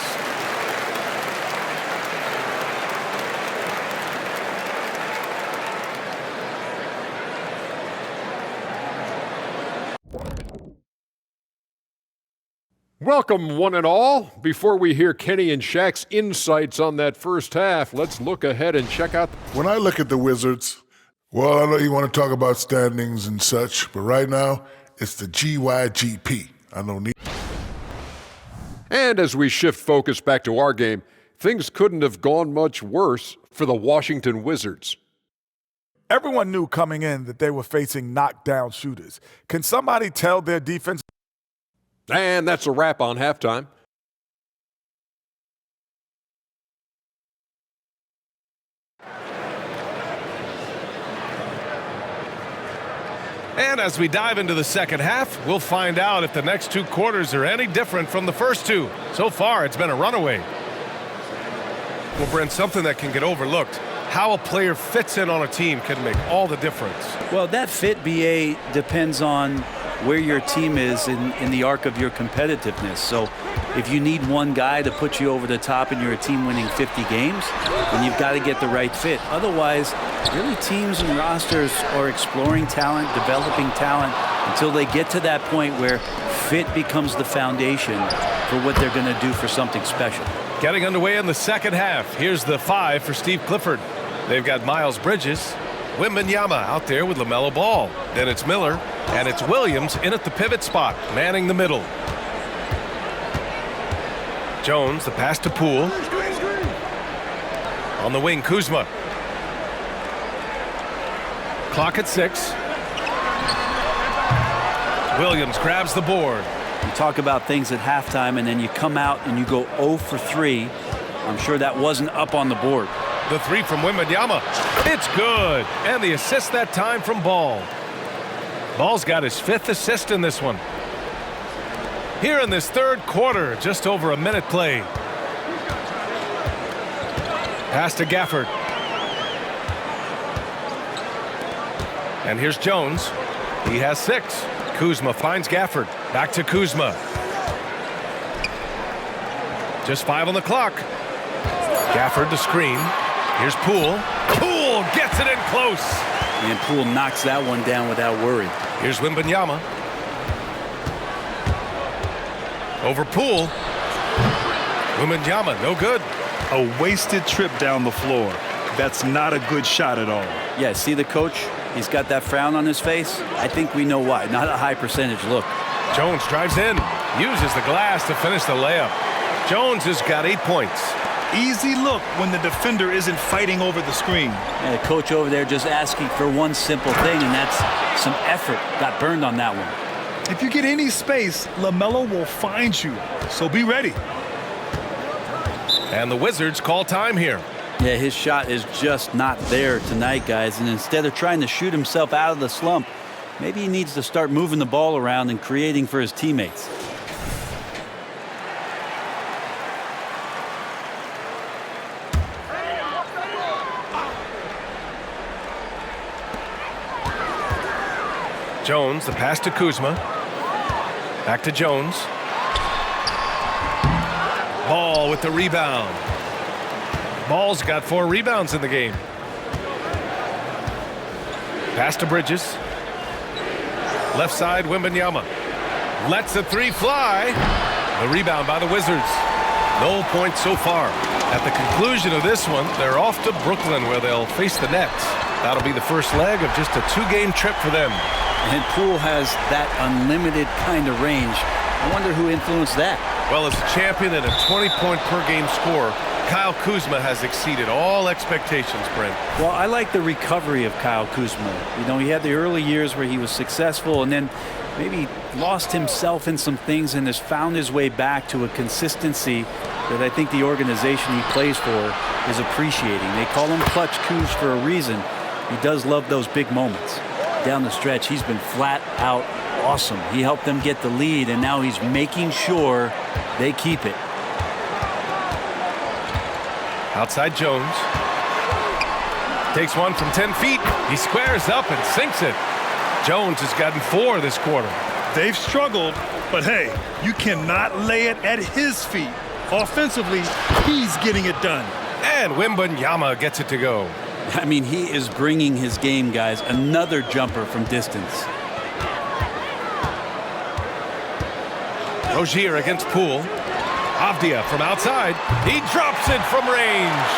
Welcome, one and all. Before we hear Kenny and Shaq's insights on that first half, let's look ahead and check out. When I look at the Wizards, well, I know you want to talk about standings and such, but right now, it's the GYGP. I know. And as we shift focus back to our game, things couldn't have gone much worse for the Washington Wizards. Everyone knew coming in that they were facing knockdown shooters. Can somebody tell their defense? And that's a wrap on halftime. And as we dive into the second half, we'll find out if the next two quarters are any different from the first two. So far, it's been a runaway. Well, Brent, something that can get overlooked. How a player fits in on a team can make all the difference. Well, that fit, BA, depends on where your team is in the arc of your competitiveness. So if you need one guy to put you over the top and you're a team winning 50 games, then you've got to get the right fit. Otherwise, really teams and rosters are exploring talent, developing talent until they get to that point where fit becomes the foundation for what they're going to do for something special. Getting underway in the second half. Here's the 5 for Steve Clifford. They've got Miles Bridges, Wembanyama out there with LaMelo Ball. Then it's Miller, and it's Williams in at the pivot spot, manning the middle. Jones, the pass to Poole. On the wing, Kuzma. Clock at 6. Williams grabs the board. You talk about things at halftime, and then you come out and you go 0 for 3. I'm sure that wasn't up on the board. The 3 from Wembanyama. It's good. And the assist that time from Ball. Ball's got his 5th assist in this one. Here in this third quarter, just over a minute play. Pass to Gafford. And here's Jones. He has 6. Kuzma finds Gafford. Back to Kuzma. Just 5 on the clock. Gafford to screen. Here's Poole. Poole gets it in close. And Poole knocks that one down without worry. Here's Wembanyama. Over Poole. Wembanyama, no good. A wasted trip down the floor. That's not a good shot at all. Yeah, see the coach? He's got that frown on his face. I think we know why. Not a high percentage look. Jones drives in. Uses the glass to finish the layup. Jones has got 8 points. Easy look when the defender isn't fighting over the screen. And the coach over there just asking for one simple thing, and that's some effort. Got burned on that one. If you get any space, LaMelo will find you, so be ready. And the Wizards call time here. Yeah, his shot is just not there tonight, guys. And instead of trying to shoot himself out of the slump, maybe he needs to start moving the ball around and creating for his teammates. Jones, the pass to Kuzma. Back to Jones. Ball with the rebound. Ball's got 4 rebounds in the game. Pass to Bridges. Left side, Wembanyama. Lets the 3 fly. The rebound by the Wizards. No points so far. At the conclusion of this one, they're off to Brooklyn where they'll face the Nets. That'll be the first leg of just a 2-game trip for them. And Poole has that unlimited kind of range. I wonder who influenced that. Well, as a champion and a 20-point per game scorer, Kyle Kuzma has exceeded all expectations, Brent. Well, I like the recovery of Kyle Kuzma. You know, he had the early years where he was successful and then maybe lost himself in some things and has found his way back to a consistency that I think the organization he plays for is appreciating. They call him Clutch Kuz for a reason. He does love those big moments. Down the stretch, he's been flat out awesome. He helped them get the lead, and now he's making sure they keep it. Outside Jones. Takes one from 10 feet. He squares up and sinks it. Jones has gotten 4 this quarter. They've struggled, but hey, you cannot lay it at his feet. Offensively, he's getting it done. And Wembanyama gets it to go. I mean, he is bringing his game, guys. Another jumper from distance. Rozier against Poole. Avdia from outside. He drops it from range.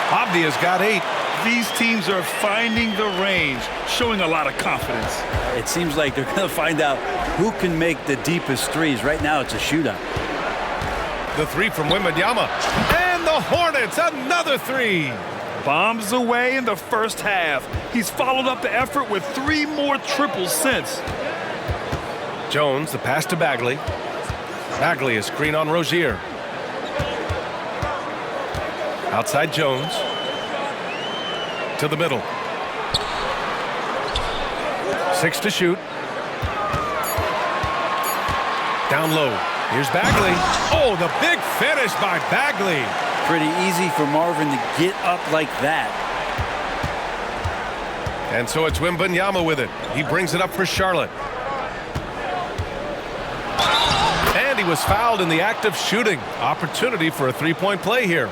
Avdia's got 8. These teams are finding the range, showing a lot of confidence. It seems like they're going to find out who can make the deepest threes. Right now, it's a shootout. The 3 from Wembanyama. And the Hornets, another 3. Bombs away in the first half. He's followed up the effort with 3 more triples since. Jones, the pass to Bagley. Bagley, a screen on Rozier. Outside Jones. To the middle. 6 to shoot. Down low. Here's Bagley. Oh, the big finish by Bagley. Pretty easy for Marvin to get up like that. And so it's Wembanyama with it. He brings it up for Charlotte. And he was fouled in the act of shooting. Opportunity for a 3-point play here.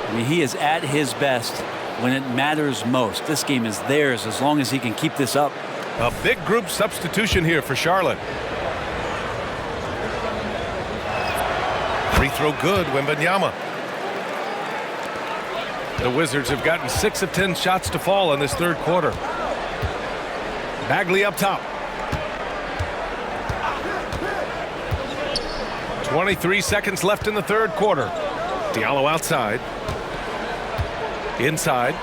I mean, he is at his best when it matters most. This game is theirs as long as he can keep this up. A big group substitution here for Charlotte. Free throw good, Wembanyama. The Wizards have gotten 6 of 10 shots to fall in this third quarter. Bagley up top. 23 seconds left in the third quarter. Diallo outside. Inside.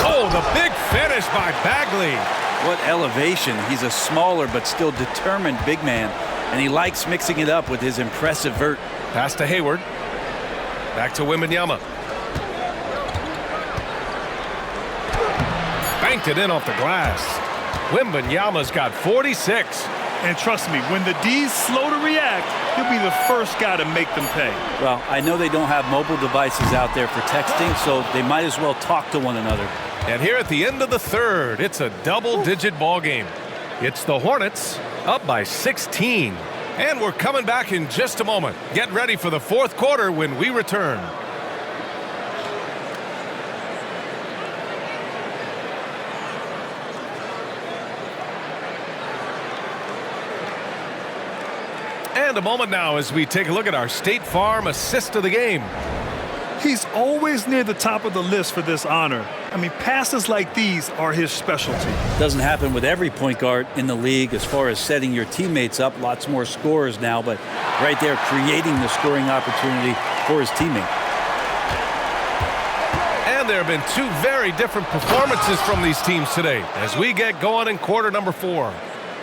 Oh, the big finish by Bagley. What elevation. He's a smaller but still determined big man, and he likes mixing it up with his impressive vert. Pass to Hayward. Back to Wembanyama. Banked it in off the glass. Wembanyama's got 46. And trust me, when the D's slow to react, he'll be the first guy to make them pay. Well, I know they don't have mobile devices out there for texting, so they might as well talk to one another. And here at the end of the third, it's a double-digit ball game. It's the Hornets up by 16. And we're coming back in just a moment. Get ready for the fourth quarter when we return. And a moment now as we take a look at our State Farm assist of the game. He's always near the top of the list for this honor. I mean, passes like these are his specialty. Doesn't happen with every point guard in the league as far as setting your teammates up. Lots more scorers now, but right there creating the scoring opportunity for his teammate. And there have been 2 very different performances from these teams today as we get going in quarter number 4.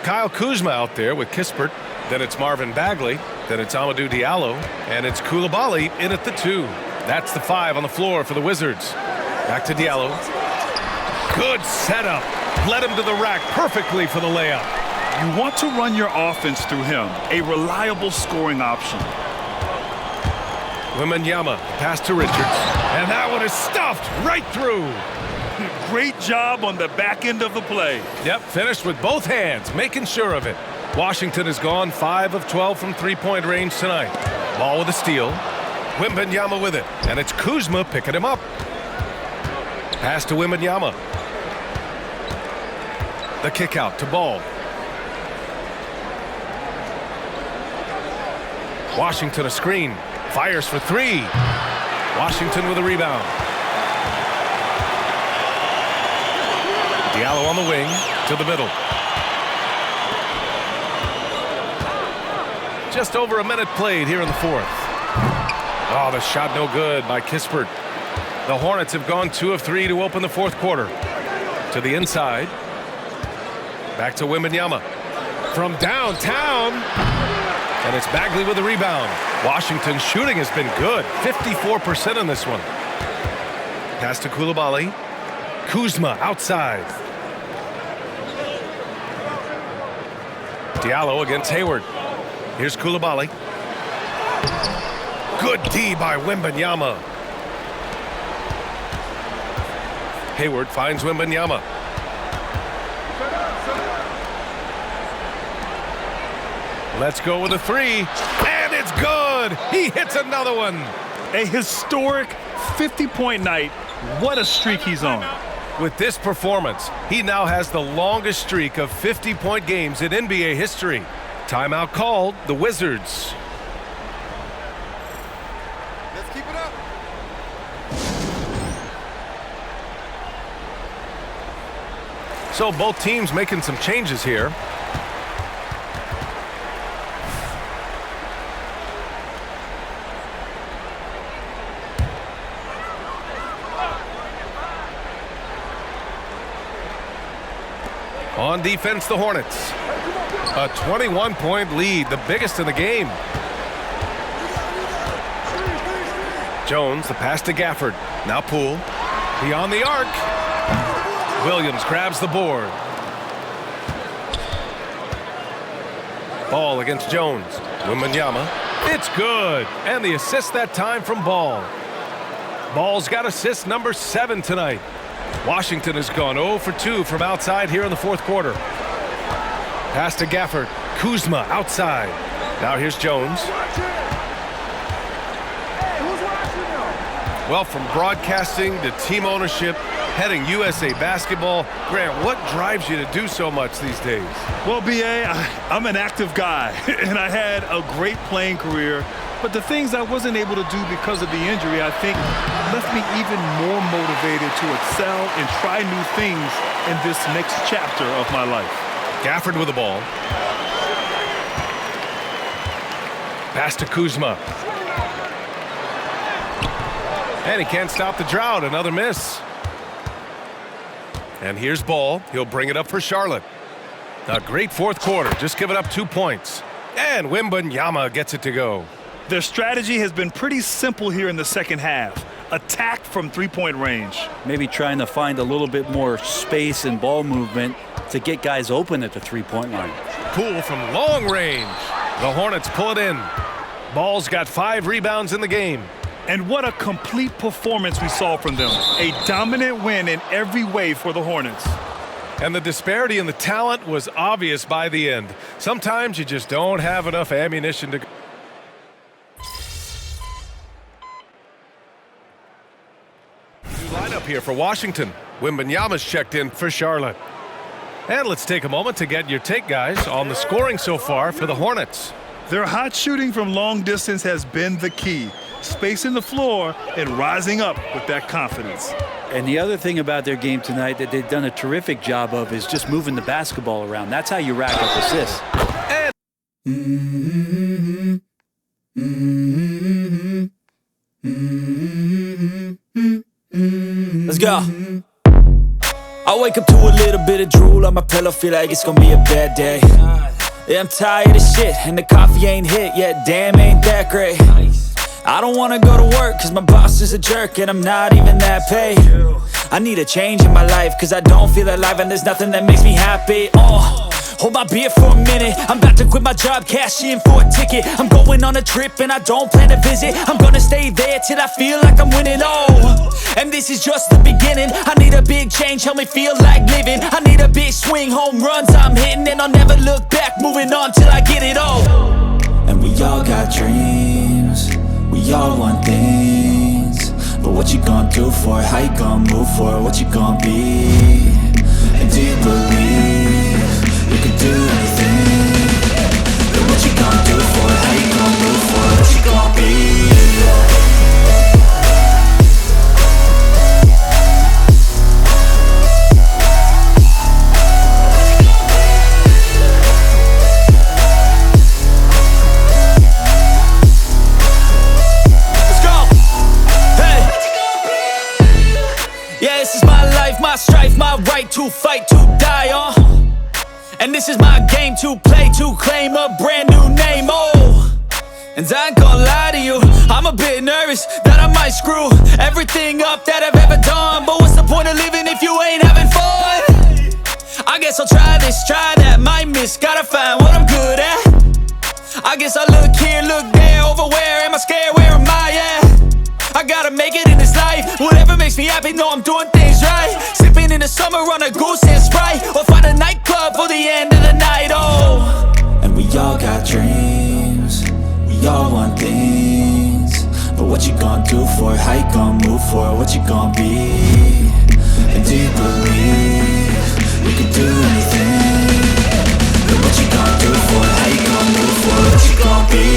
Kyle Kuzma out there with Kispert. Then it's Marvin Bagley. Then it's Amadou Diallo. And it's Coulibaly in at the 2. That's the 5 on the floor for the Wizards. Back to Diallo. Good setup. Led him to the rack perfectly for the layup. You want to run your offense through him. A reliable scoring option. Wembanyama, pass to Richards. And that one is stuffed right through. Great job on the back end of the play. Yep, finished with both hands, making sure of it. Washington has gone 5 of 12 from 3-point range tonight. Ball with a steal. Wembanyama with it. And it's Kuzma picking him up. Pass to Wembanyama. The kick out to Ball. Washington a screen. Fires for 3. Washington with a rebound. Diallo on the wing to the middle. Just over a minute played here in the fourth. Oh, the shot no good by Kispert. The Hornets have gone 2 of 3 to open the fourth quarter. To the inside. Back to Wembanyama. From downtown. And it's Bagley with the rebound. Washington's shooting has been good. 54% in this one. Pass to Coulibaly. Kuzma outside. Diallo against Hayward. Here's Coulibaly. Good D by Wembanyama. Hayward finds Wembanyama. Let's go with a 3. And it's good. He hits another one. A historic 50-point night. What a streak he's on. With this performance, he now has the longest streak of 50-point games in NBA history. Timeout called, the Wizards. Let's keep it up. So both teams making some changes here. On defense, the Hornets. A 21-point lead, the biggest in the game. Jones, the pass to Gafford. Now Poole. Beyond the arc. Williams grabs the board. Ball against Jones. Wembanyama. It's good. And the assist that time from Ball. Ball's got assist number 7 tonight. Washington has gone 0 for 2 from outside here in the fourth quarter. Pass to Gafford. Kuzma outside. Now here's Jones. Well, from broadcasting to team ownership, heading USA Basketball, Grant, what drives you to do so much these days? Well, B.A., I'm an active guy, and I had a great playing career. But the things I wasn't able to do because of the injury, I think, left me even more motivated to excel and try new things in this next chapter of my life. Gafford with the ball. Pass to Kuzma. And he can't stop the drought. Another miss. And here's Ball. He'll bring it up for Charlotte. A great fourth quarter. Just giving up 2 points. And Wembanyama gets it to go. Their strategy has been pretty simple here in the second half. Attack from three-point range. Maybe trying to find a little bit more space and ball movement to get guys open at the three-point line. Poole from long range. The Hornets pull it in. Ball's got 5 rebounds in the game. And what a complete performance we saw from them. A dominant win in every way for the Hornets. And the disparity in the talent was obvious by the end. Sometimes you just don't have enough ammunition to... Lineup here for Washington. Wembanyama's checked in for Charlotte. And let's take a moment to get your take, guys, on the scoring so far for the Hornets. Their hot shooting from long distance has been the key. Spacing the floor and rising up with that confidence. And the other thing about their game tonight that they've done a terrific job of is just moving the basketball around. That's how you rack up assists. Let's go. I wake up to a little bit of drool on my pillow, feel like it's gonna be a bad day. Yeah, I'm tired of shit, and the coffee ain't hit yet, damn, ain't that great. I don't wanna go to work, cause my boss is a jerk, and I'm not even that paid. I need a change in my life, cause I don't feel alive, and there's nothing that makes me happy. Hold my beer for a minute, I'm about to quit my job, cash in for a ticket. I'm going on a trip and I don't plan to visit. I'm gonna stay there till I feel like I'm winning, and this is just the beginning. I need a big change, help me feel like living. I need a big swing, home runs I'm hitting, and I'll never look back, moving on till I get it all. And we all got dreams, we all want things, but what you gonna do for it? How you gonna move for it? What you gonna be? And do you believe you can do anything? But what you gonna do for it? How you gonna move for it? What you gonna be? My strife, my right to fight, to die on. And this is my game to play, to claim a brand new name, And I ain't gonna lie to you, I'm a bit nervous that I might screw everything up that I've ever done. But what's the point of living if you ain't having fun? I guess I'll try this, try that, might miss, gotta find what I'm good at. I guess I look here, look there, over where am I scared, where am I at? I gotta make it in this life. Whatever makes me happy, know I'm doing things right. Sipping in the summer on a goose and Sprite, or find a nightclub for the end of the night, And we all got dreams, we all want things, but what you gonna do for it? How you gonna move for it? What you gonna be? And do you believe you can do anything? But what you gonna do for it? How you gonna what you gon' be